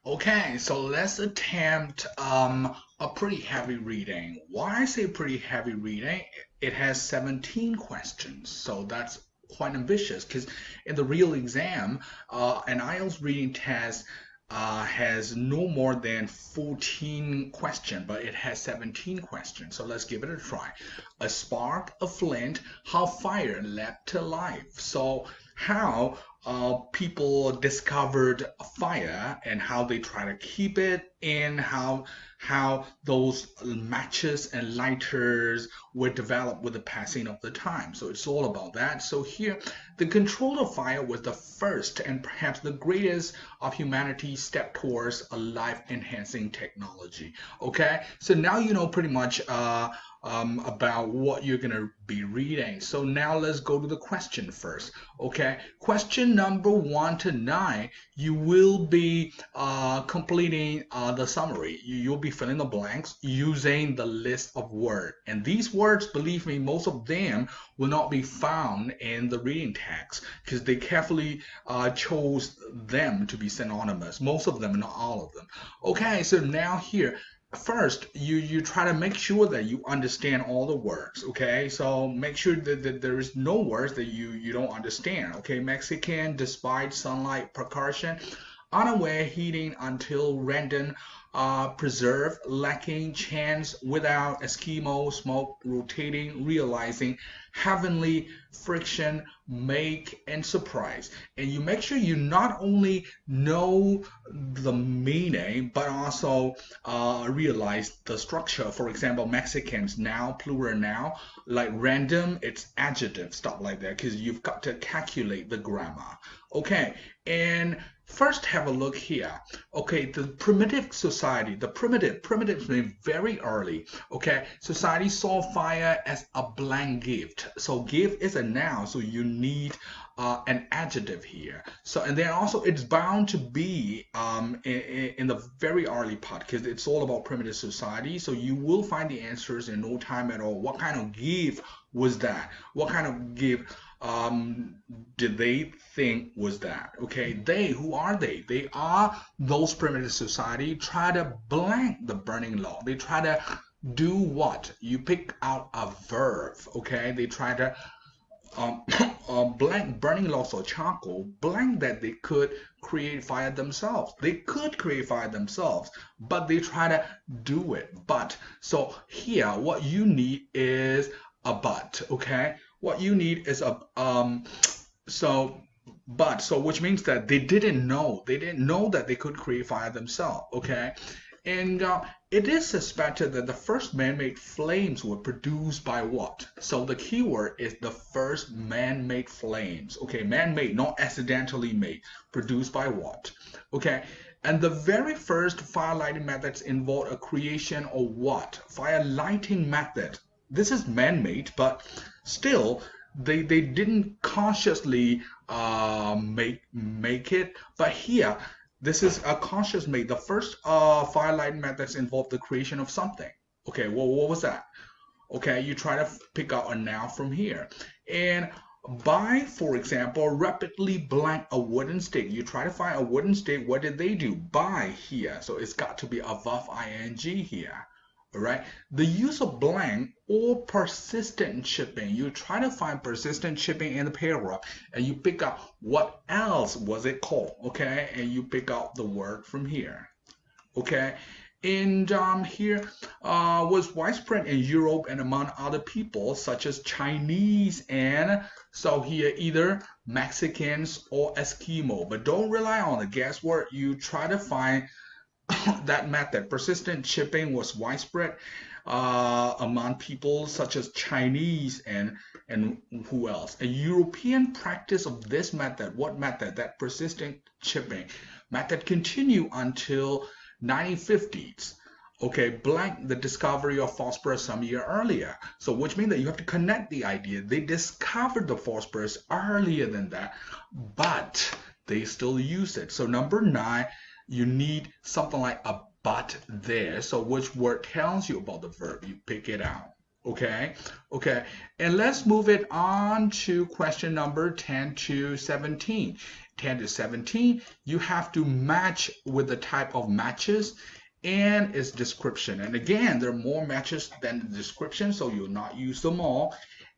Okay, so let's attempt a pretty heavy reading. Why I say pretty heavy reading? It has 17 questions, so that's quite ambitious because in the real exam, an IELTS reading test has no more than 14 questions, but it has 17 questions. So let's give it a try. A spark, a flint, how fire leapt to life. So how people discovered fire and how they try to keep it in, how those matches and lighters were developed with the passing of the time. So it's all about that. So here, the control of fire was the first and perhaps the greatest of humanity's step towards a life-enhancing technology. Okay, so now you know pretty much about what you're gonna be reading. So now let's go to the question first. Okay, question number 1 to 9. You will be completing the summary. You'll be filling the blanks using the list of words. And these words, believe me, most of them will not be found in the reading text because they carefully chose them to be synonymous. Most of them, not all of them. Okay, so now here, first you try to make sure that you understand all the words. Okay, so make sure that there is no words that you don't understand. Okay, Mexican, despite sunlight precaution, unaware heating until random, preserve lacking chance without Eskimo smoke rotating realizing heavenly friction make and surprise. And you make sure you not only know the meaning but also realize the structure. For example, Mexicans now, plural now, like random, it's adjective, stuff like that, because you've got to calculate the grammar. Okay, and first have a look here. Okay, the primitive society, the primitive means very early. Okay, society saw fire as a blank gift. So gift is a noun, so you need an adjective here. So and then also it's bound to be in the very early part because it's all about primitive society. So you will find the answers in no time at all. What kind of gift was that? What kind of gift um, did they think was that? Okay, they, who are they? They are those primitive society try to blank the burning law. They try to do what? You pick out a verb. Okay, they try to um, blank burning logs or charcoal, blank that they could create fire themselves. They could create fire themselves, but they try to do it. But so here, what you need is a but. Okay, what you need is a so but so which means that they didn't know that they could create fire themselves. Okay, and it is suspected that the first man-made flames were produced by what? So the keyword is the first man-made flames. Okay, man-made, not accidentally made. Produced by what? Okay, and the very first fire lighting methods involved a creation of what? Fire lighting method. This is man-made, but still they didn't consciously make it. But here this is a conscious made. The first firelight methods involve the creation of something. Okay, well, what was that? Okay, you try to pick out a noun from here. And by, for example, rapidly blank a wooden stick. You try to find a wooden stick. What did they do? By here. So it's got to be above ing here. All right. The use of blank or persistent shipping. You try to find persistent shipping in the paragraph and you pick up what else was it called. Okay. And you pick out the word from here. Okay. And here was widespread in Europe and among other people such as Chinese and so here either Mexicans or Eskimo. But don't rely on the guesswork. You try to find that method. Persistent shipping was widespread among people such as Chinese and who else? A European practice of this method. What method? That persistent shipping method continued until 1950s. Okay, blank the discovery of phosphorus some year earlier. So which means that you have to connect the idea. They discovered the phosphorus earlier than that, but they still use it. So number 9, you need something like a but there. So which word tells you about the verb? You pick it out. Okay, okay. And let's move it on to question number 10 to 17. 10 to 17, you have to match with the type of matches and its description. And again, there are more matches than the description, so you'll not use them all.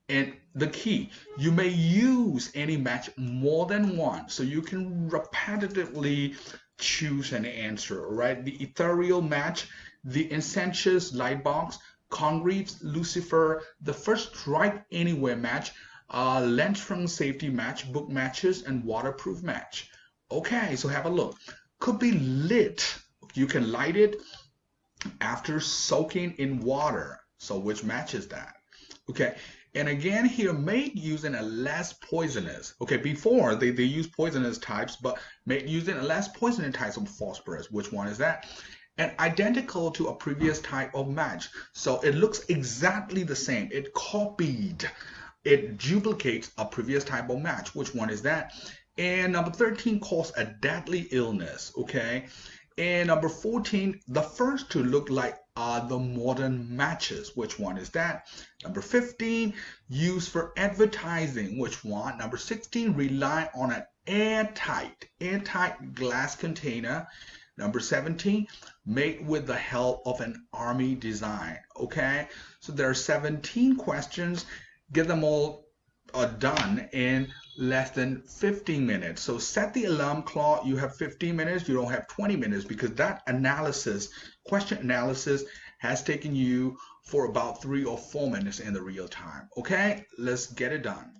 And the key, you may use any match more than once, so you can repetitively choose an answer, right? The ethereal match, the incentious light box, Conreaves, Lucifer, the first strike anywhere match, Lentrum safety match, book matches, and waterproof match. Okay, so have a look. Could be lit. You can light it after soaking in water. So which match is that? Okay, and again here, made using a less poisonous. Okay, before they use poisonous types, but made using a less poisonous types of phosphorus. Which one is that? And identical to a previous type of match. So it looks exactly the same. It copied, it duplicates a previous type of match. Which one is that? And number 13 cause a deadly illness. Okay. And number 14, the first to look like are the modern matches. Which one is that? Number 15, used for advertising. Which one? Number 16, rely on an airtight glass container. Number 17, made with the help of an army design. Okay, so there are 17 questions. Get them all done in less than 15 minutes. So set the alarm clock. You have 15 minutes. You don't have 20 minutes because that analysis, question analysis, has taken you for about 3 or 4 minutes in the real time. Okay, let's get it done.